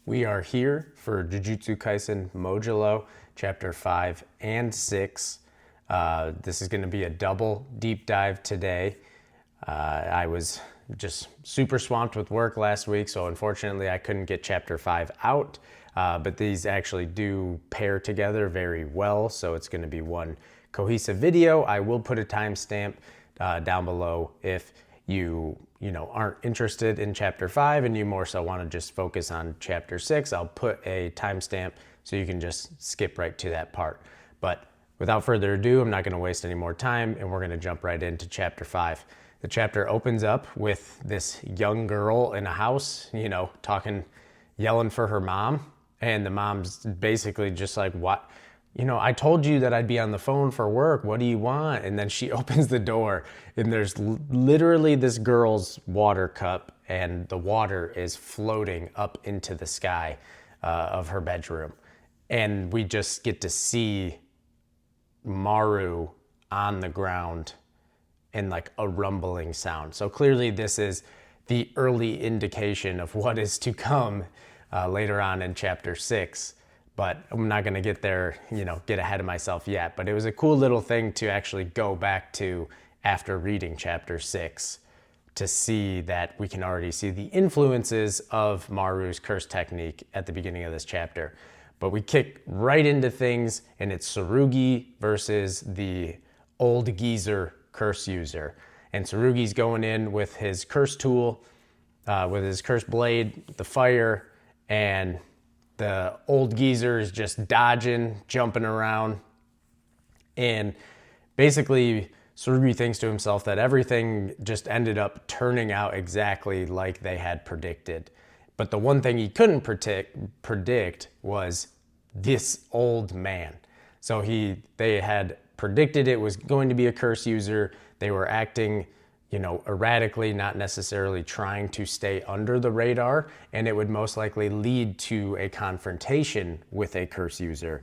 We are here for Jujutsu Kaisen Modulo, Chapter 5 and 6. This is going to be a double deep dive today. I was just super swamped with work last week, so unfortunately I couldn't get Chapter 5 out. But these actually do pair together very well, so it's going to be one cohesive video. I will put a timestamp down below if you aren't interested in chapter 5 and you more so want to just focus on chapter 6. I'll put a timestamp so you can just skip right to that part. But without further ado, I'm not going to waste any more time and we're going to jump right into chapter 5. The chapter opens up with this young girl in a house, talking, yelling for her mom, and the mom's basically just like, what? I told you that I'd be on the phone for work. What do you want? And then she opens the door and there's literally this girl's water cup and the water is floating up into the sky of her bedroom. And we just get to see Maru on the ground and like a rumbling sound. So clearly this is the early indication of what is to come later on in chapter 6. But I'm not going to get there, get ahead of myself yet. But it was a cool little thing to actually go back to after reading chapter 6 to see that we can already see the influences of Maru's curse technique at the beginning of this chapter. But we kick right into things, and it's Tsurugi versus the old geezer curse user. And Tsurugi's going in with his curse tool, with his curse blade, the fire, and the old geezer is just dodging, jumping around. And basically, Tsurugi thinks to himself that everything just ended up turning out exactly like they had predicted. But the one thing he couldn't predict was this old man. So they had predicted it was going to be a curse user. They were acting erratically, not necessarily trying to stay under the radar, and it would most likely lead to a confrontation with a curse user.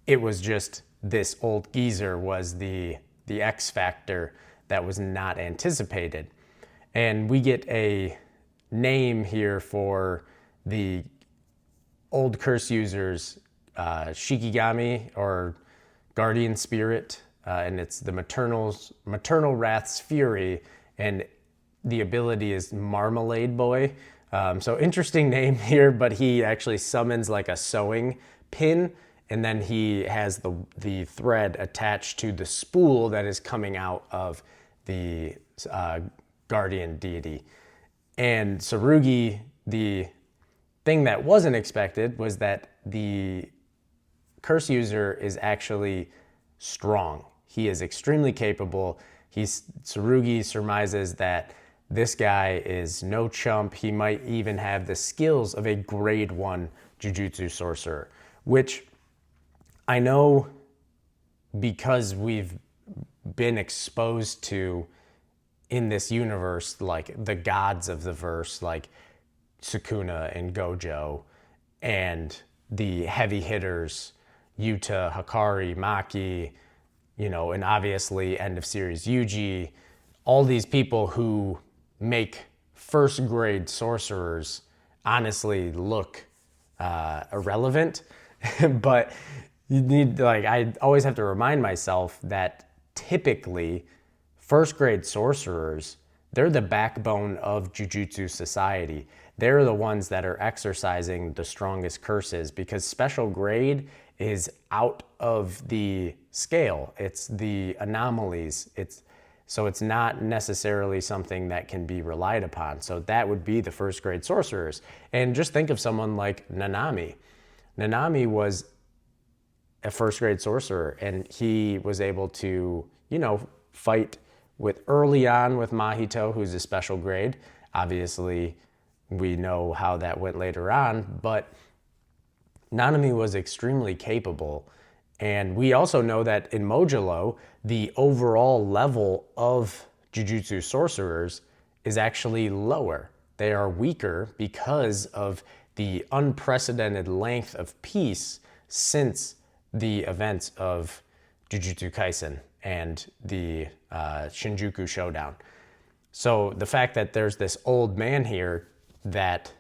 It was just this old geezer was the X factor that was not anticipated. And we get a name here for the old curse user's Shikigami, or guardian spirit, and it's the maternal wrath's fury, and the ability is Marmalade Boy. So interesting name here, but he actually summons like a sewing pin, and then he has the thread attached to the spool that is coming out of the guardian deity. And Tsurugi, the thing that wasn't expected was that the curse user is actually strong. He is extremely capable. Tsurugi surmises that this guy is no chump. He might even have the skills of a grade 1 Jujutsu sorcerer, which I know because we've been exposed to in this universe, like the gods of the verse, like Sukuna and Gojo, and the heavy hitters, Yuta, Hikari, Maki, and obviously end of series Yuji, all these people who make first grade sorcerers honestly look irrelevant. But you need, I always have to remind myself that typically first grade sorcerers, they're the backbone of Jujutsu society. They're the ones that are exercising the strongest curses, because special grade is out of the scale. It's the anomalies. So it's not necessarily something that can be relied upon. So that would be the first grade sorcerers. And just think of someone like Nanami. Nanami was a first grade sorcerer, and he was able to, fight early on with Mahito, who's a special grade. Obviously, we know how that went later on, but Nanami was extremely capable. And we also know that in Modulo, the overall level of Jujutsu sorcerers is actually lower. They are weaker because of the unprecedented length of peace since the events of Jujutsu Kaisen and the Shinjuku Showdown. So the fact that there's this old man here that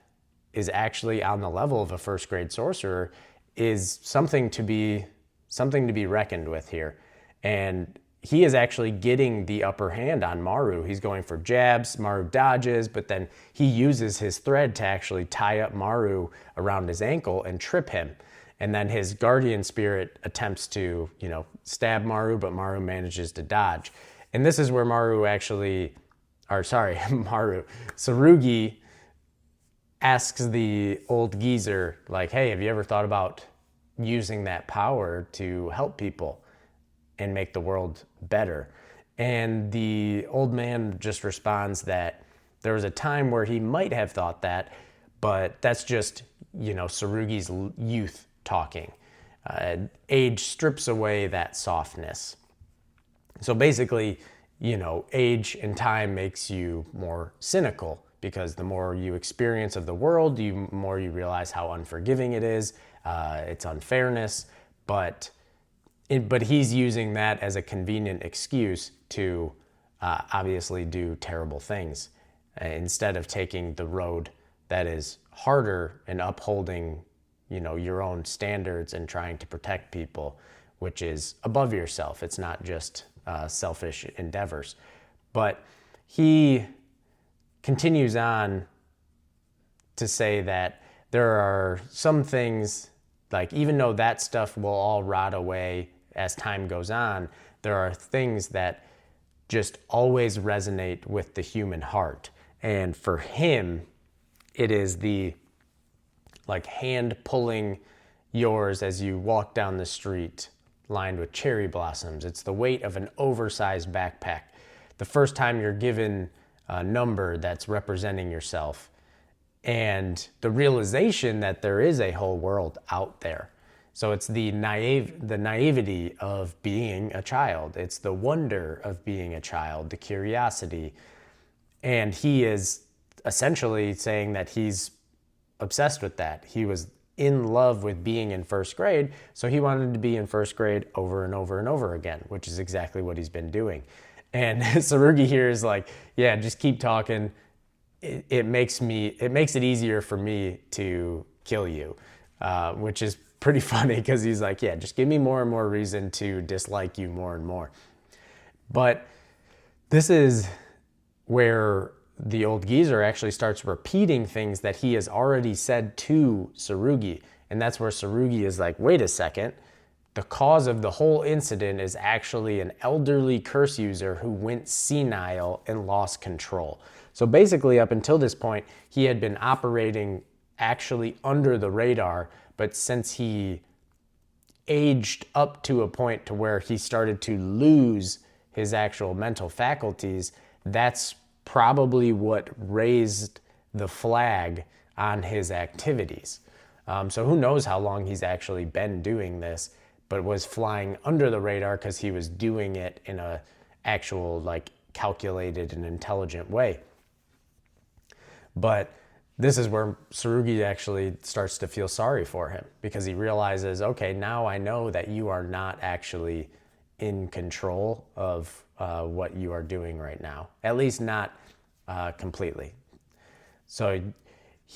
is actually on the level of a first grade sorcerer is something to be reckoned with here. And he is actually getting the upper hand on Maru. He's going for jabs, Maru dodges, but then he uses his thread to actually tie up Maru around his ankle and trip him. And then his guardian spirit attempts to, stab Maru, but Maru manages to dodge. And this is where Tsurugi asks the old geezer, like, hey, have you ever thought about using that power to help people and make the world better? And the old man just responds that there was a time where he might have thought that, but that's just, Tsurugi's youth talking. Age strips away that softness. So basically, age and time makes you more cynical, because the more you experience of the world, the more you realize how unforgiving it is, its unfairness. But he's using that as a convenient excuse to obviously do terrible things, instead of taking the road that is harder and upholding, your own standards and trying to protect people, which is above yourself. It's not just selfish endeavors. But he continues on to say that there are some things, like, even though that stuff will all rot away as time goes on, there are things that just always resonate with the human heart. And for him, it is the hand pulling yours as you walk down the street lined with cherry blossoms. It's the weight of an oversized backpack. The first time you're given a number that's representing yourself, and the realization that there is a whole world out there. So it's the naivety of being a child. It's the wonder of being a child, the curiosity. And he is essentially saying that he's obsessed with that. He was in love with being in first grade, so he wanted to be in first grade over and over and over again, which is exactly what he's been doing. And Tsurugi here is like, yeah, just keep talking. It makes it easier for me to kill you, which is pretty funny, because he's like, yeah, just give me more and more reason to dislike you more and more. But this is where the old geezer actually starts repeating things that he has already said to Tsurugi. And that's where Tsurugi is like, wait a second. The cause of the whole incident is actually an elderly curse user who went senile and lost control. So basically, up until this point, he had been operating actually under the radar, but since he aged up to a point to where he started to lose his actual mental faculties, that's probably what raised the flag on his activities. So who knows how long he's actually been doing this, but was flying under the radar because he was doing it in a actual, calculated and intelligent way. But this is where Tsurugi actually starts to feel sorry for him, because he realizes, okay, now I know that you are not actually in control of what you are doing right now, at least not completely. So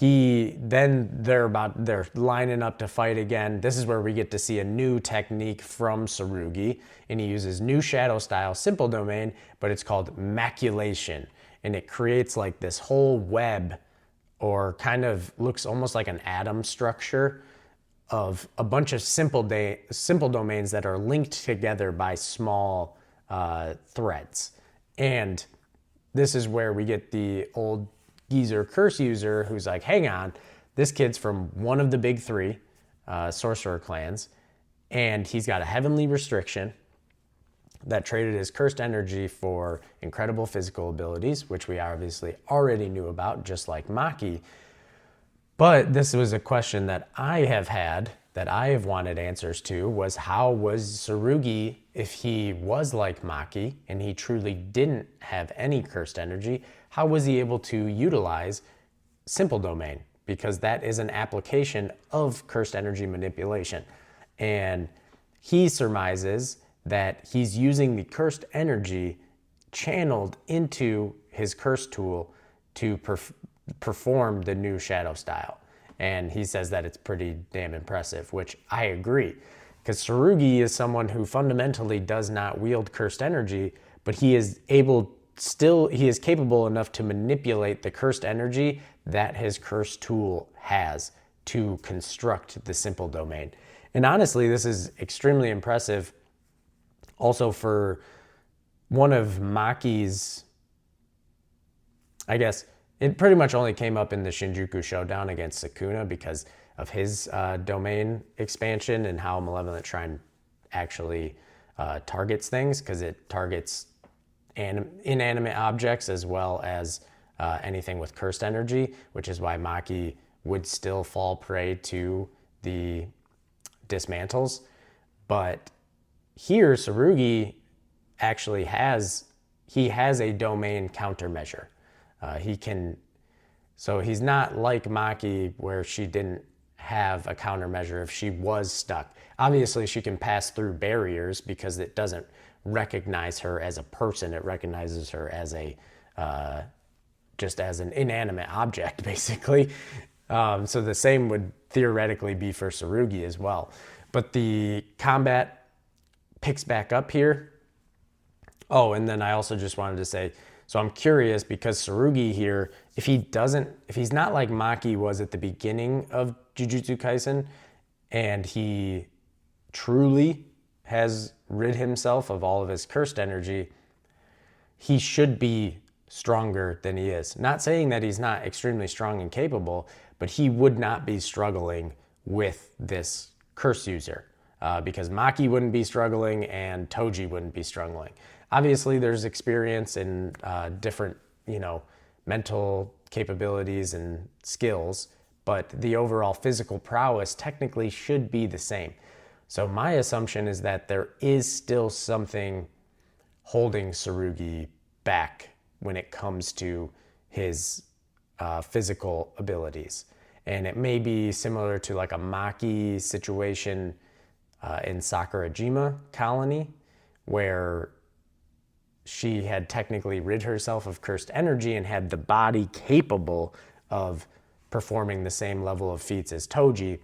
they're lining up to fight again. This is where we get to see a new technique from Tsurugi, and he uses new shadow style simple domain, but it's called maculation, and it creates this whole web, or kind of looks almost like an atom structure of a bunch of simple domains that are linked together by small threads. And this is where we get the old geezer curse user who's like, hang on, this kid's from one of the big three sorcerer clans, and he's got a heavenly restriction that traded his cursed energy for incredible physical abilities, which we obviously already knew about, just like Maki. But this was a question that I have had, that I have wanted answers to, was how was Tsurugi, if he was like Maki and he truly didn't have any cursed energy, how was he able to utilize simple domain? Because that is an application of cursed energy manipulation. And he surmises that he's using the cursed energy channeled into his curse tool to perform the new shadow style. And he says that it's pretty damn impressive, which I agree. Because Tsurugi is someone who fundamentally does not wield cursed energy, but he is capable enough to manipulate the cursed energy that his cursed tool has to construct the simple domain. And honestly, this is extremely impressive also for one of Maki's, I guess, it pretty much only came up in the Shinjuku Showdown against Sukuna because of his domain expansion and how Malevolent Shrine actually targets things, because it targets inanimate objects as well as anything with cursed energy, which is why Maki would still fall prey to the dismantles. But here, Tsurugi actually has a domain countermeasure. So he's not like Maki where she didn't have a countermeasure if she was stuck. Obviously, she can pass through barriers because it doesn't recognize her as a person. It recognizes her as just as an inanimate object, basically. So the same would theoretically be for Tsurugi as well. But the combat picks back up here. Oh, and then I also just wanted to say, so I'm curious because Tsurugi here, if he's not like Maki was at the beginning of Jujutsu Kaisen, and he truly has rid himself of all of his cursed energy, he should be stronger than he is. Not saying that he's not extremely strong and capable, but he would not be struggling with this curse user because Maki wouldn't be struggling and Toji wouldn't be struggling. Obviously, there's experience in different, mental capabilities and skills, but the overall physical prowess technically should be the same. So my assumption is that there is still something holding Tsurugi back when it comes to his physical abilities. And it may be similar to like a Maki situation in Sakurajima Colony, where she had technically rid herself of cursed energy and had the body capable of performing the same level of feats as Toji,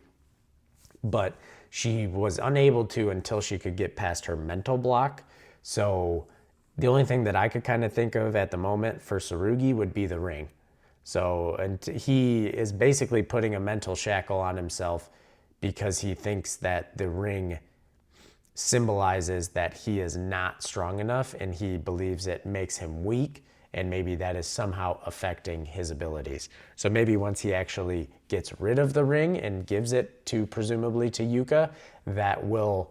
but she was unable to until she could get past her mental block. So the only thing that I could kind of think of at the moment for Tsurugi would be the ring. So, and he is basically putting a mental shackle on himself because he thinks that the ring symbolizes that he is not strong enough, and he believes it makes him weak, and maybe that is somehow affecting his abilities. So maybe once he actually gets rid of the ring and gives it to presumably to Yuka, that will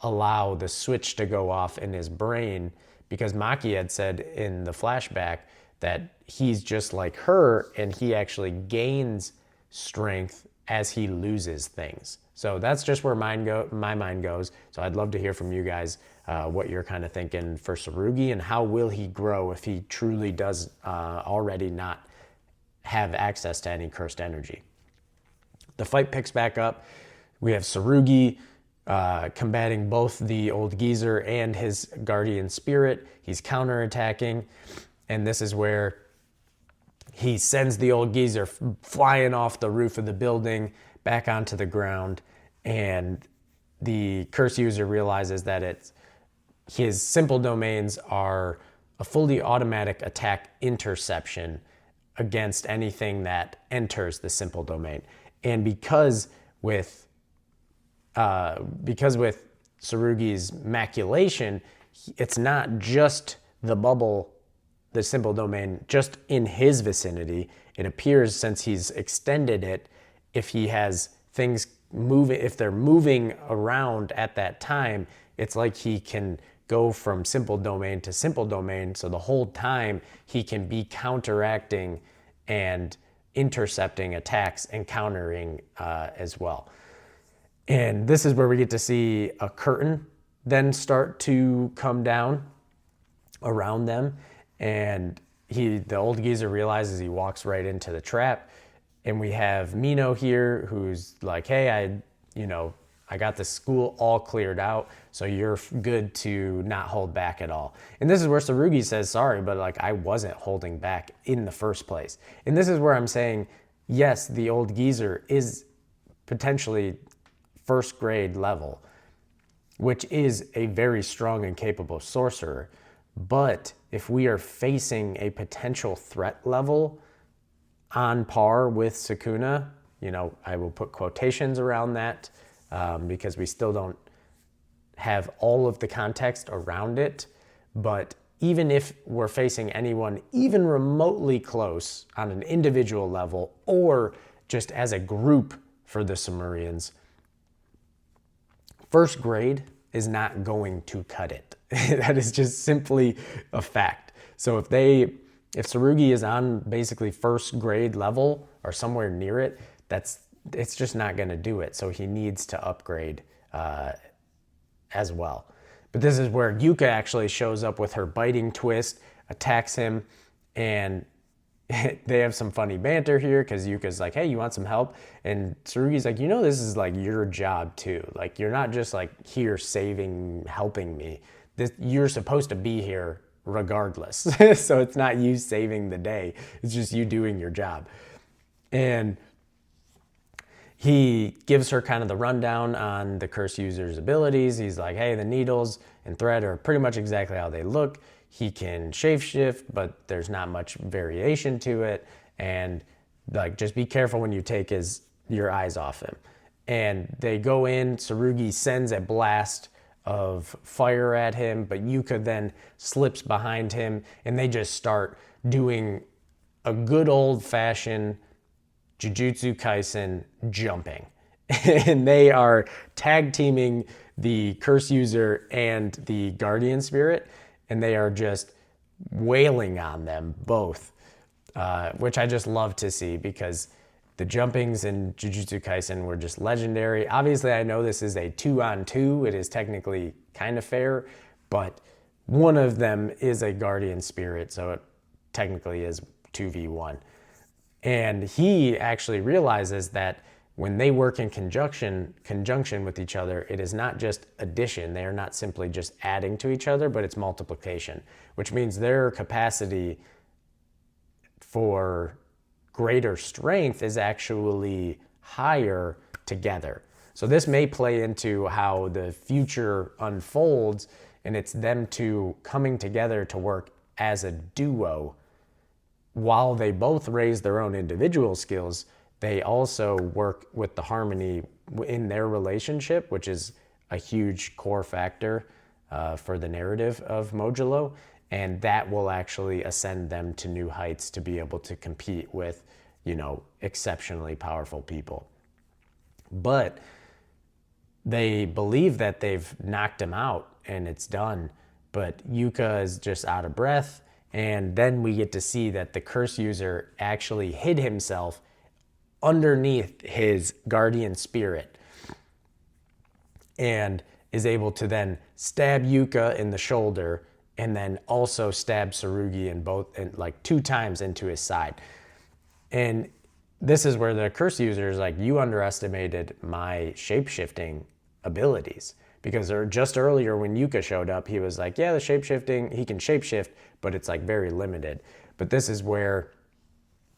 allow the switch to go off in his brain, because Maki had said in the flashback that he's just like her and he actually gains strength as he loses things. So that's just where my mind goes. So I'd love to hear from you guys what you're kind of thinking for Tsurugi, and how will he grow if he truly does already not have access to any cursed energy. The fight picks back up. We have Tsurugi combating both the old geezer and his guardian spirit. He's counterattacking, and this is where he sends the old geezer flying off the roof of the building back onto the ground, and the curse user realizes that his simple domains are a fully automatic attack interception against anything that enters the simple domain. And because with Tsurugi's maculation, it's not just the bubble, the simple domain, just in his vicinity. It appears, since he's extended it, if he has things moving, if they're moving around at that time, it's like he can go from simple domain to simple domain. So the whole time he can be counteracting and intercepting attacks and countering as well. And this is where we get to see a curtain then start to come down around them. And the old geezer realizes, he walks right into the trap. And we have Mino here, who's like, hey, I got the school all cleared out, so you're good to not hold back at all. And this is where Tsurugi says, sorry, but I wasn't holding back in the first place. And this is where I'm saying, yes, the old geezer is potentially first grade level, which is a very strong and capable sorcerer. But if we are facing a potential threat level on par with Sukuna, I will put quotations around that because we still don't have all of the context around it. But even if we're facing anyone even remotely close on an individual level or just as a group for the Sumerians, first grade is not going to cut it. That is just simply a fact. So if Tsurugi is on basically first grade level or somewhere near it, it's just not going to do it. So he needs to upgrade as well. But this is where Yuka actually shows up with her biting twist, attacks him, and they have some funny banter here because Yuka's like, hey, you want some help? And Tsurugi's like, this is like your job too. Like, you're not just like here helping me. You're supposed to be here regardless. So it's not you saving the day. It's just you doing your job. And he gives her kind of the rundown on the curse user's abilities. He's like, hey, the needles and thread are pretty much exactly how they look. He can shapeshift, but there's not much variation to it. And like, just be careful when you take your eyes off him. And they go in, Tsurugi sends a blast of fire at him, but Yuka then slips behind him, and they just start doing a good old-fashioned Jujutsu Kaisen jumping. And they are tag teaming the curse user and the guardian spirit, and they are just wailing on them both, which I just love to see because the jumpings in Jujutsu Kaisen were just legendary. Obviously, I know this is a 2-on-2. It is technically kind of fair, but one of them is a guardian spirit, so it technically is 2v1. And he actually realizes that when they work in conjunction with each other, it is not just addition. They are not simply just adding to each other, but it's multiplication, which means their capacity for greater strength is actually higher together. So this may play into how the future unfolds, and it's them two coming together to work as a duo. While they both raise their own individual skills, they also work with the harmony in their relationship, which is a huge core factor for the narrative of Modulo. And that will actually ascend them to new heights to be able to compete with, exceptionally powerful people. But they believe that they've knocked him out and it's done. But Yuka is just out of breath. And then we get to see that the curse user actually hid himself underneath his guardian spirit and is able to then stab Yuka in the shoulder and then also stab Tsurugi like 2 times into his side. And this is where the curse user is like, you underestimated my shape-shifting abilities. Because just earlier when Yuka showed up, he was like, yeah, the shape-shifting, he can shape-shift, but it's like very limited. But this is where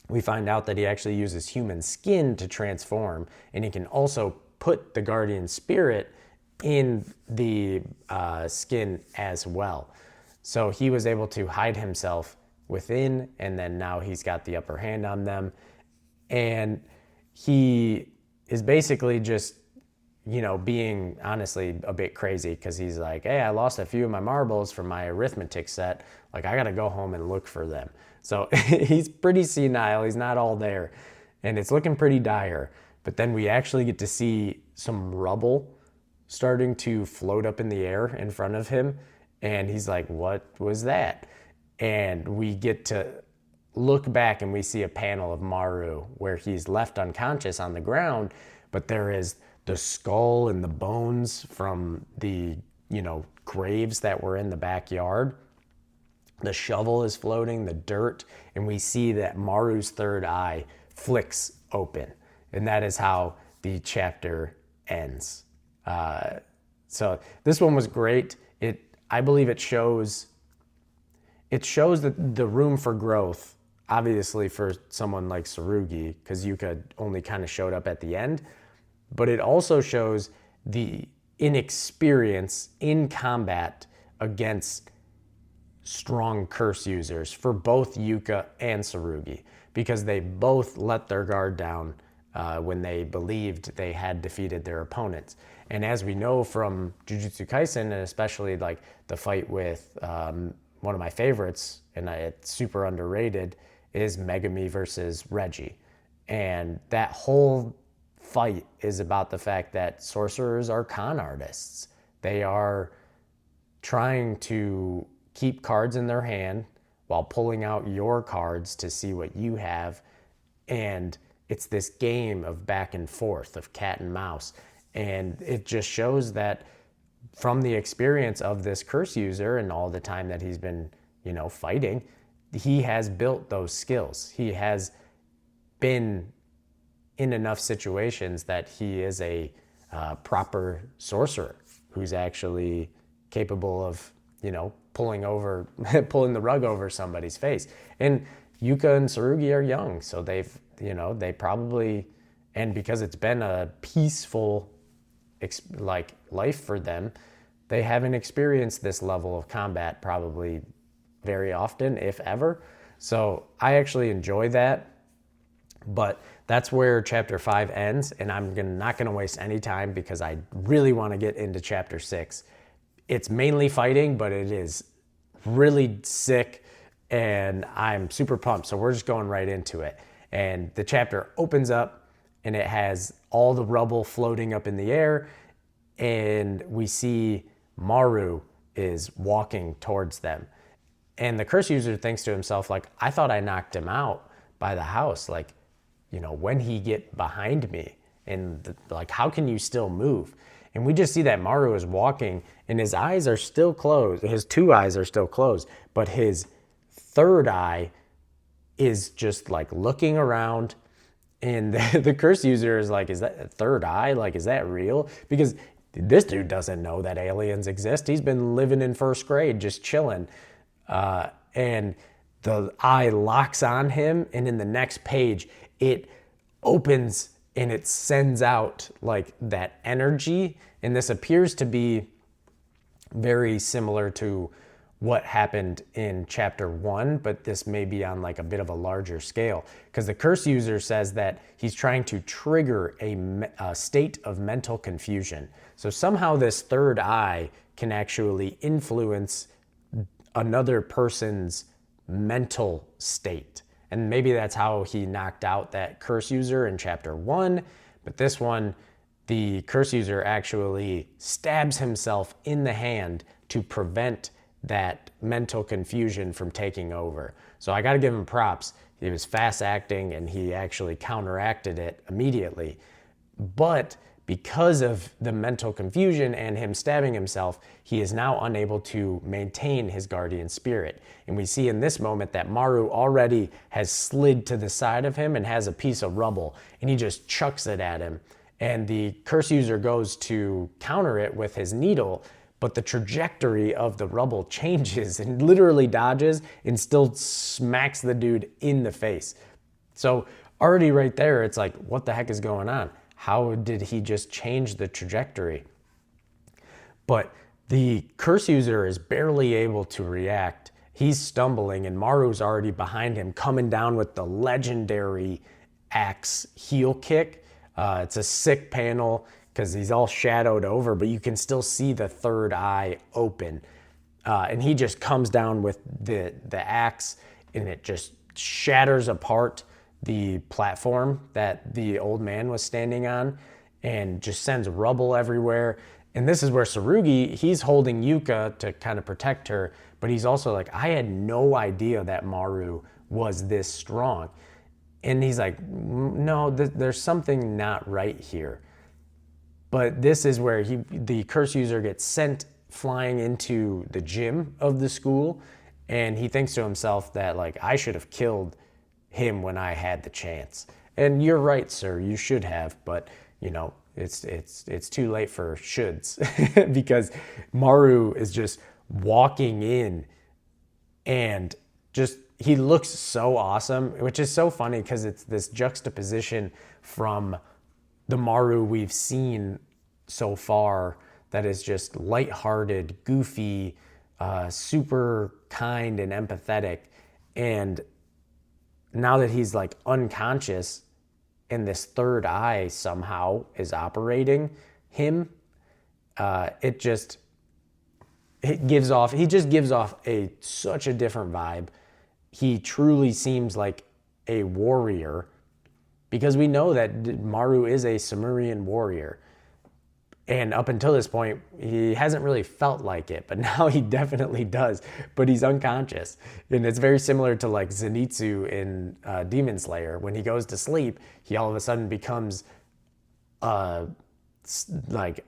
we find out that he actually uses human skin to transform, and he can also put the guardian spirit in the skin as well. So he was able to hide himself within, and then now he's got the upper hand on them. And he is basically just, being honestly a bit crazy because he's like, hey, I lost a few of my marbles from my arithmetic set. Like, I got to go home and look for them. So he's pretty senile. He's not all there. And it's looking pretty dire. But then we actually get to see some rubble starting to float up in the air in front of him. And he's like, what was that? And we get to look back and we see a panel of Maru where he's left unconscious on the ground, but there is the skull and the bones from the, graves that were in the backyard. The shovel is floating, the dirt, and we see that Maru's third eye flicks open. And that is how the chapter ends. So this one was great. I believe it shows the room for growth obviously for someone like Tsurugi, because Yuka only kind of showed up at the end, but it also shows the inexperience in combat against strong curse users for both Yuka and Tsurugi, because they both let their guard down when they believed they had defeated their opponents. And as we know from Jujutsu Kaisen, and especially like the fight with one of my favorites, and it's super underrated, is Megami versus Reggie. And that whole fight is about the fact that sorcerers are con artists. They are trying to keep cards in their hand while pulling out your cards to see what you have. And it's this game of back and forth, of cat and mouse. And it just shows that from the experience of this curse user and all the time that he's been, fighting, he has built those skills. He has been in enough situations that he is a proper sorcerer who's actually capable of, pulling the rug over somebody's face. And Yuka and Tsurugi are young, so they probably, and because it's been a peaceful life for them, they haven't experienced this level of combat probably very often, if ever. So I actually enjoy that. But that's where chapter 5 ends, and I'm not going to waste any time because I really want to get into chapter 6. It's mainly fighting, but it is really sick, and I'm super pumped. So we're just going right into it. And the chapter opens up, and it has all the rubble floating up in the air, and we see Maru is walking towards them. And the curse user thinks to himself, like, I thought I knocked him out by the house. Like, when he get behind me, and how can you still move? And we just see that Maru is walking, and his eyes are still closed. His two eyes are still closed, but his third eye is just like looking around. And the curse user is like, is that a third eye? Like, is that real? Because this dude doesn't know that aliens exist. He's been living in first grade, just chilling. And the eye locks on him, and in the next page, it opens and it sends out like that energy. And this appears to be very similar to what happened in chapter 1, but this may be on like a bit of a larger scale, because the curse user says that he's trying to trigger a state of mental confusion. So somehow this third eye can actually influence another person's mental state. And maybe that's how he knocked out that curse user in chapter 1. But this one, the curse user actually stabs himself in the hand to prevent that mental confusion from taking over. So I got to give him props. He was fast acting, and he actually counteracted it immediately. But because of the mental confusion and him stabbing himself, he is now unable to maintain his guardian spirit. And we see in this moment that Maru already has slid to the side of him and has a piece of rubble, and he just chucks it at him. And the curse user goes to counter it with his needle, but the trajectory of the rubble changes and literally dodges and still smacks the dude in the face. So already right there, it's like, what the heck is going on? How did he just change the trajectory? But the curse user is barely able to react. He's stumbling, and Maru's already behind him, coming down with the legendary axe heel kick. It's a sick panel because he's all shadowed over, but you can still see the third eye open. And he just comes down with the axe, and it just shatters apart the platform that the old man was standing on, and just sends rubble everywhere. And this is where Tsurugi, he's holding Yuka to kind of protect her, but he's also like, I had no idea that Maru was this strong. And he's like, no, there's something not right here. But this is where the curse user gets sent flying into the gym of the school, and he thinks to himself that, like, I should have killed him when I had the chance. And you're right, sir, you should have, but it's too late for shoulds because Maru is just walking in and just he looks so awesome, which is so funny because it's this juxtaposition from the Maru we've seen so far that is just lighthearted, goofy, super kind and empathetic. And now that he's like unconscious and this third eye somehow is operating him, he just gives off such a different vibe. He truly seems like a warrior, because we know that Maru is a Sumerian warrior. And up until this point, he hasn't really felt like it, but now he definitely does. But he's unconscious. And it's very similar to like Zenitsu in Demon Slayer. When he goes to sleep, he all of a sudden becomes like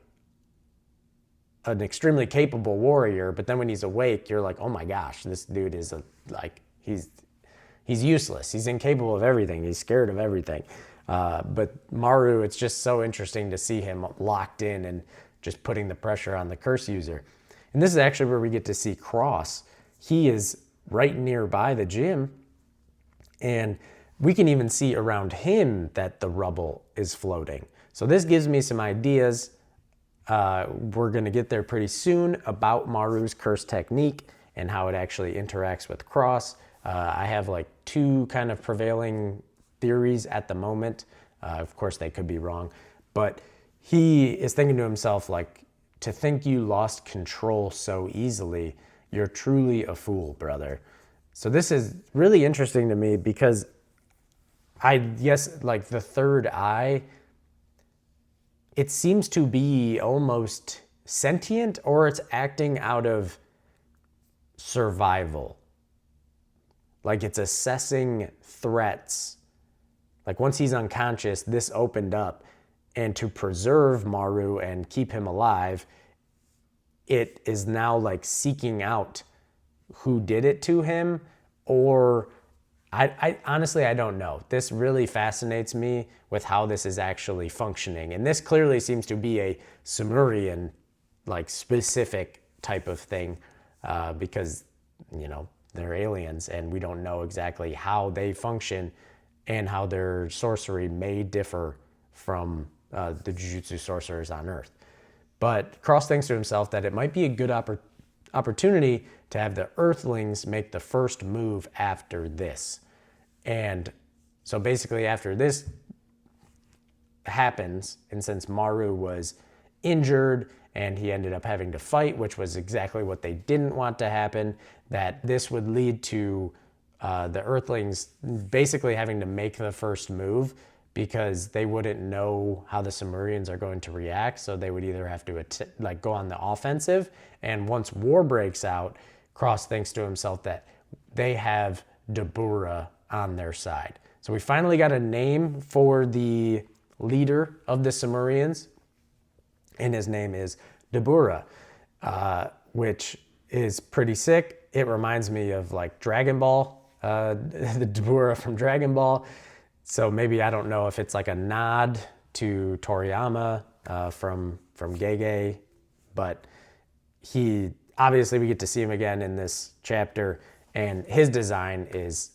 an extremely capable warrior. But then when he's awake, you're like, oh my gosh, this dude is he's useless. He's incapable of everything. He's scared of everything. But Maru, it's just so interesting to see him locked in and just putting the pressure on the curse user. And this is actually where we get to see Cross. He is right nearby the gym, and we can even see around him that the rubble is floating. So this gives me some ideas. We're going to get there pretty soon about Maru's curse technique and how it actually interacts with Cross. I have like two kind of prevailing theories at the moment. Of course, they could be wrong, but he is thinking to himself, like, to think you lost control so easily, you're truly a fool, brother. So this is really interesting to me because I guess like the third eye, it seems to be almost sentient, or it's acting out of survival. Like it's assessing threats. Like once he's unconscious, this opened up, and to preserve Maru and keep him alive, it is now like seeking out who did it to him, or I honestly, I don't know. This really fascinates me with how this is actually functioning. And this clearly seems to be a Sumerian like specific type of thing, because, you know, they're aliens and we don't know exactly how they function and how their sorcery may differ from the Jujutsu sorcerers on Earth. But Cross thinks to himself that it might be a good opportunity to have the Earthlings make the first move after this. And so basically after this happens, and since Maru was injured and he ended up having to fight, which was exactly what they didn't want to happen, that this would lead to the Earthlings basically having to make the first move, because they wouldn't know how the Sumerians are going to react. So they would either have to go on the offensive, and once war breaks out, Cross thinks to himself that they have Dabura on their side. So we finally got a name for the leader of the Sumerians, and his name is Dabura, which is pretty sick. It reminds me of like Dragon Ball, the Dabura from Dragon Ball. So maybe, I don't know if it's like a nod to Toriyama from Gege, but he, obviously we get to see him again in this chapter, and his design is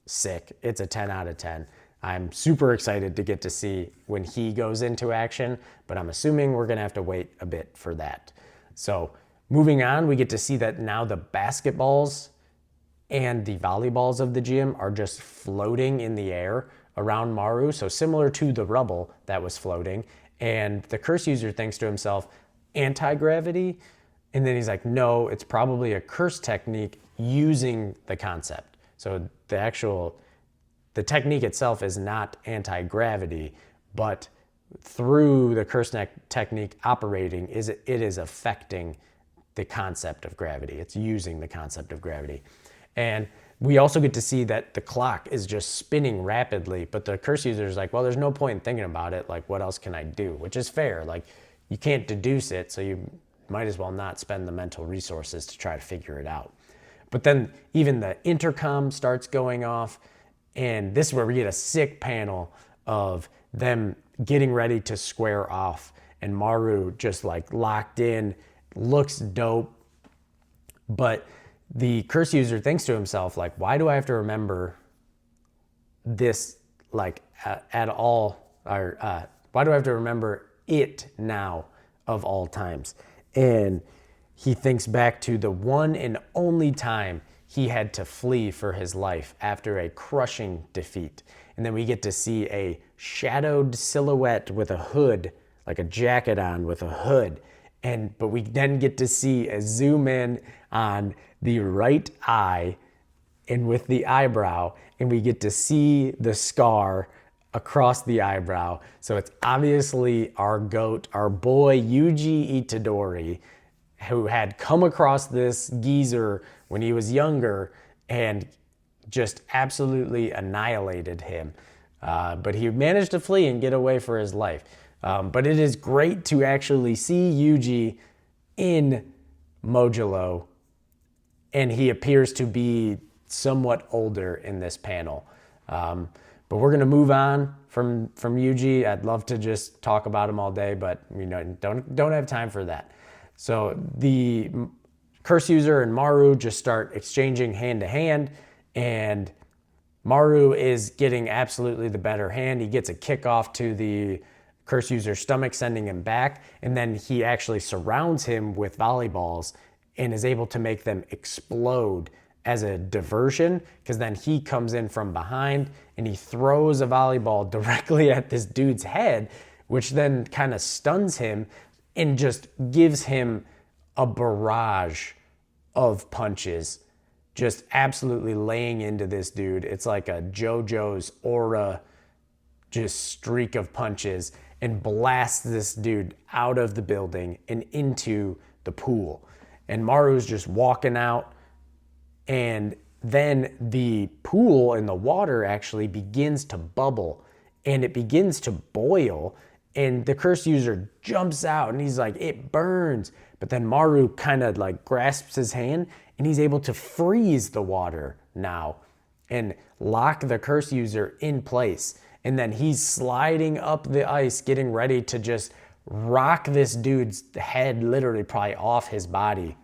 sick. It's a 10 out of 10. I'm super excited to get to see when he goes into action, but I'm assuming we're gonna have to wait a bit for that. So moving on, we get to see that now the basketballs and the volleyballs of the gym are just floating in the air around Maru, so similar to the rubble that was floating. And the curse user thinks to himself, anti-gravity? And then he's like, no, it's probably a curse technique using the concept. So the technique itself is not anti-gravity, but through the curse technique operating, it is affecting the concept of gravity. It's using the concept of gravity. And we also get to see that the clock is just spinning rapidly, but the curse user is like, well, there's no point in thinking about it. Like, what else can I do? Which is fair. Like, you can't deduce it, so you might as well not spend the mental resources to try to figure it out. But then even the intercom starts going off, and this is where we get a sick panel of them getting ready to square off, and Maru just like locked in, looks dope. But the curse user thinks to himself, like, why do I have to remember this, like, at all? Or why do I have to remember it now of all times? And he thinks back to the one and only time he had to flee for his life after a crushing defeat. And then we get to see a shadowed silhouette with a hood, like a jacket on with a hood. But we then get to see a zoom in on the right eye and with the eyebrow, and we get to see the scar across the eyebrow. So it's obviously our goat, our boy Yuji Itadori, who had come across this geezer when he was younger and just absolutely annihilated him. But he managed to flee and get away for his life. But it is great to actually see Yuji in Modulo, and he appears to be somewhat older in this panel. But we're going to move on from Yuji. I'd love to just talk about him all day, but don't have time for that. So the curse user and Maru just start exchanging hand to hand, and Maru is getting absolutely the better hand. He gets a kickoff to the curse user's stomach, sending him back, and then he actually surrounds him with volleyballs and is able to make them explode as a diversion, because then he comes in from behind and he throws a volleyball directly at this dude's head, which then kind of stuns him and just gives him a barrage of punches, just absolutely laying into this dude. It's like a JoJo's aura, just streak of punches, and blasts this dude out of the building and into the pool. And Maru's just walking out, and then the pool and the water actually begins to bubble and it begins to boil, and the curse user jumps out and he's like, it burns. But then Maru kind of like grasps his hand and he's able to freeze the water now and lock the curse user in place. And then he's sliding up the ice, getting ready to just rock this dude's head literally probably off his body.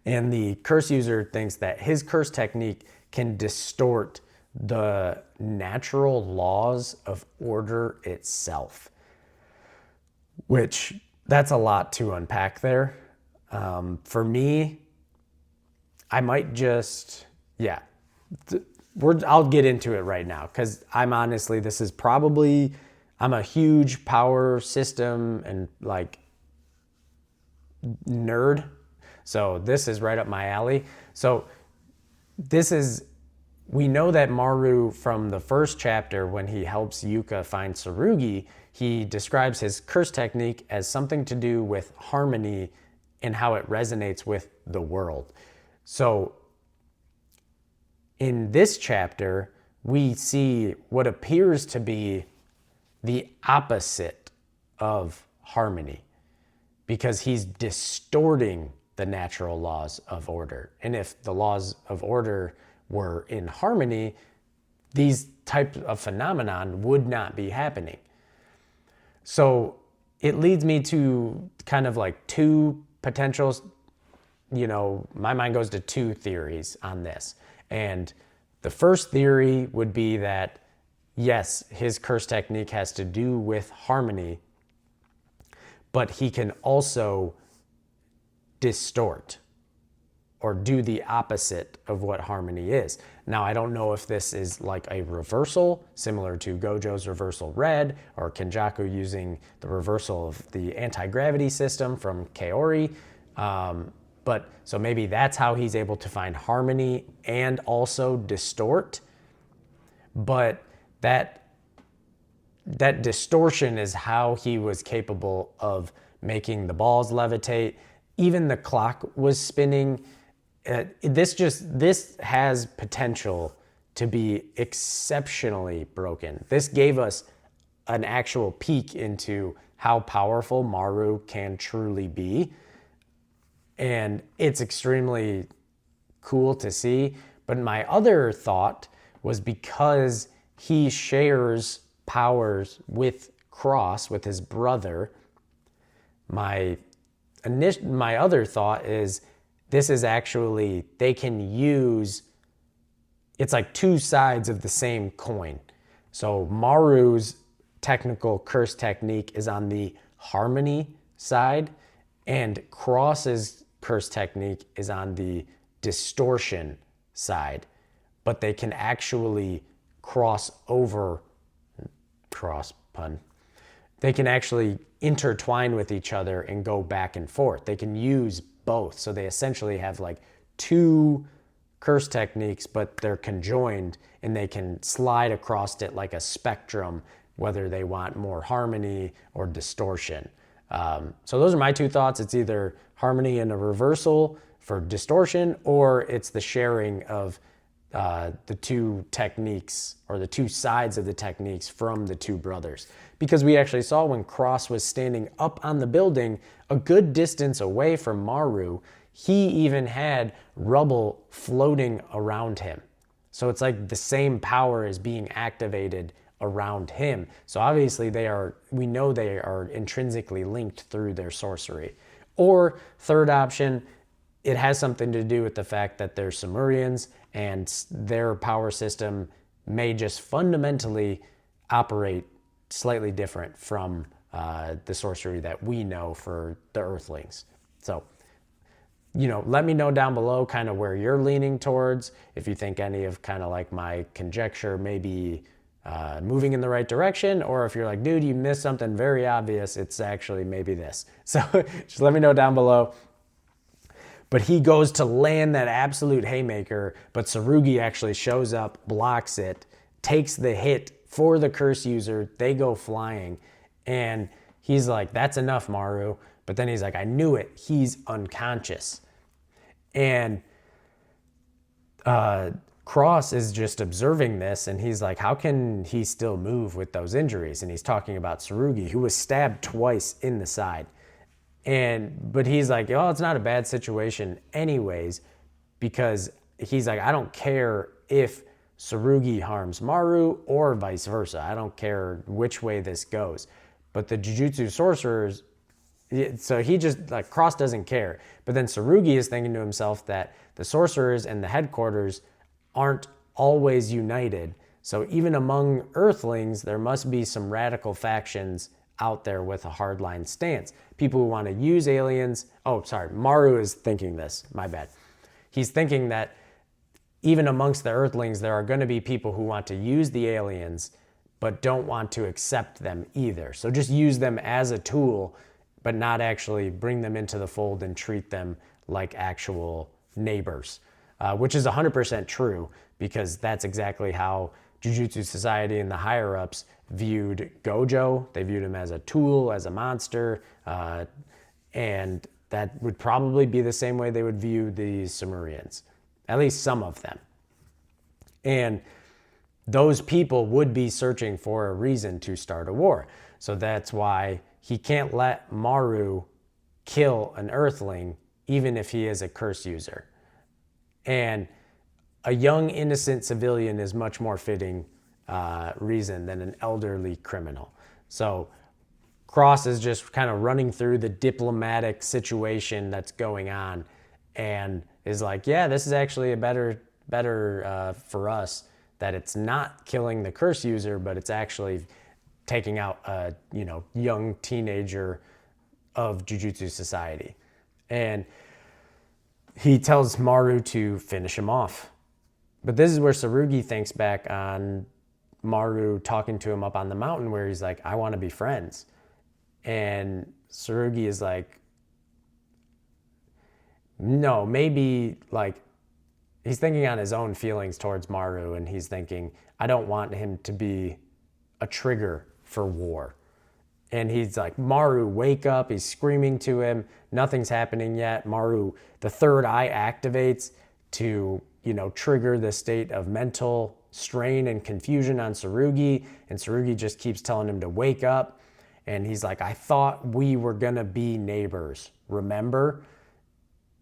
And the curse user thinks that his curse technique can distort the natural laws of order itself, which that's a lot to unpack there. For me, I might just, I'll get into it right now, because I'm honestly, this is probably, I'm a huge power system and like nerd. So this is right up my alley. So we know that Maru from the first chapter, when he helps Yuka find Tsurugi, he describes his curse technique as something to do with harmony and how it resonates with the world. So in this chapter, we see what appears to be the opposite of harmony, because he's distorting the natural laws of order. And if the laws of order were in harmony, these types of phenomenon would not be happening. So it leads me to kind of like two potentials, my mind goes to two theories on this. And the first theory would be that, yes, his curse technique has to do with harmony, but he can also distort or do the opposite of what harmony is. Now, I don't know if this is like a reversal, similar to Gojo's reversal red, or Kenjaku using the reversal of the anti-gravity system from Kaori. But so maybe that's how he's able to find harmony and also distort. But that distortion is how he was capable of making the balls levitate. Even the clock was spinning. This has potential to be exceptionally broken. This gave us an actual peek into how powerful Maru can truly be. And it's extremely cool to see. But my other thought was, because he shares powers with Cross, with his brother, my other thought is this is actually, they can use, it's like two sides of the same coin. So Maru's technical curse technique is on the harmony side, and Cross's curse technique is on the distortion side. But they can actually cross over, cross pun, they can actually intertwine with each other and go back and forth. They can use both. So they essentially have like two curse techniques, but they're conjoined, and they can slide across it like a spectrum, whether they want more harmony or distortion. So those are my two thoughts. It's either harmony and a reversal for distortion, or it's the sharing of the two techniques, or the two sides of the techniques from the two brothers. Because we actually saw when Cross was standing up on the building a good distance away from Maru, he even had rubble floating around him. So it's like the same power is being activated around him. So obviously we know they are intrinsically linked through their sorcery. Or third option, it has something to do with the fact that they're Sumerians and their power system may just fundamentally operate slightly different from the sorcery that we know for the Earthlings. So, let me know down below kind of where you're leaning towards. If you think any of kind of like my conjecture may be moving in the right direction, or if you're like, dude, you missed something very obvious, it's actually maybe this. So just let me know down below. But he goes to land that absolute haymaker, but Tsurugi actually shows up, blocks it, takes the hit for the curse user. They go flying, and he's like, that's enough, Maru. But then he's like, I knew it. He's unconscious. And Cross is just observing this, and he's like, how can he still move with those injuries? And he's talking about Tsurugi, who was stabbed twice in the side. But he's like, oh, it's not a bad situation anyways, because he's like, I don't care if Tsurugi harms Maru or vice versa. I don't care which way this goes. But the Jujutsu sorcerers, so he just, like, Cross doesn't care. But then Tsurugi is thinking to himself that the sorcerers and the headquarters aren't always united. So even among Earthlings, there must be some radical factions out there with a hardline stance. People who want to use aliens. Oh, sorry, Maru is thinking this. My bad. He's thinking that even amongst the Earthlings, there are going to be people who want to use the aliens, but don't want to accept them either. So just use them as a tool, but not actually bring them into the fold and treat them like actual neighbors, which is 100% true, because that's exactly how Jujutsu Society and the higher-ups viewed Gojo. They viewed him as a tool, as a monster, and that would probably be the same way they would view the Sumerians, at least some of them. And those people would be searching for a reason to start a war. So that's why he can't let Maru kill an Earthling, even if he is a curse user. And a young, innocent civilian is much more fitting reason than an elderly criminal. So Cross is just kind of running through the diplomatic situation that's going on, and is like, yeah, this is actually a better for us, that it's not killing the curse user, but it's actually taking out a young teenager of Jujutsu Society. And he tells Maru to finish him off. But this is where Tsurugi thinks back on Maru talking to him up on the mountain, where he's like, I want to be friends. And Tsurugi is like, no, maybe, like, he's thinking on his own feelings towards Maru, and he's thinking, I don't want him to be a trigger for war. And he's like, Maru, wake up. He's screaming to him. Nothing's happening yet. Maru, the third eye activates to, trigger the state of mental strain and confusion on Tsurugi. And Tsurugi just keeps telling him to wake up. And he's like, I thought we were going to be neighbors, remember?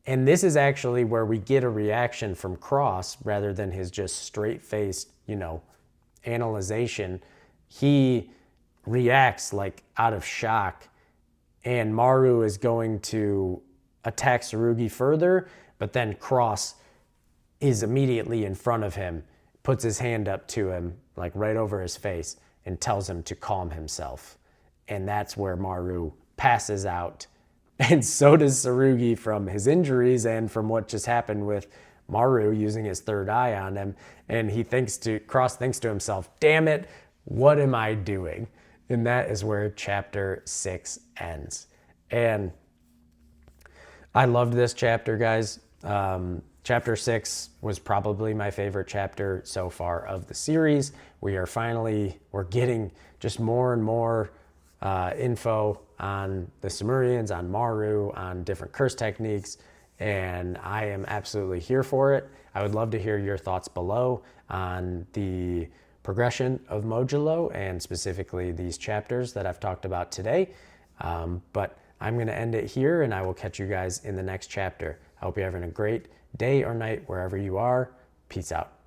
And this is actually where we get a reaction from Cross rather than his just straight-faced, analyzation. He reacts like out of shock, and Maru is going to attack Tsurugi further, But then Cross is immediately in front of him, puts his hand up to him, like right over his face, and tells him to calm himself. And that's where Maru passes out. And so does Tsurugi from his injuries and from what just happened with Maru using his third eye on him. And Cross thinks to himself, damn it, what am I doing? And that is where chapter 6 ends. And I loved this chapter, guys. Chapter 6 was probably my favorite chapter so far of the series. We're getting just more and more info on the Sumerians, on Maru, on different curse techniques, and I am absolutely here for it. I would love to hear your thoughts below on the progression of Modulo and specifically these chapters that I've talked about today. But I'm going to end it here, and I will catch you guys in the next chapter. I hope you're having a great day or night wherever you are. Peace out.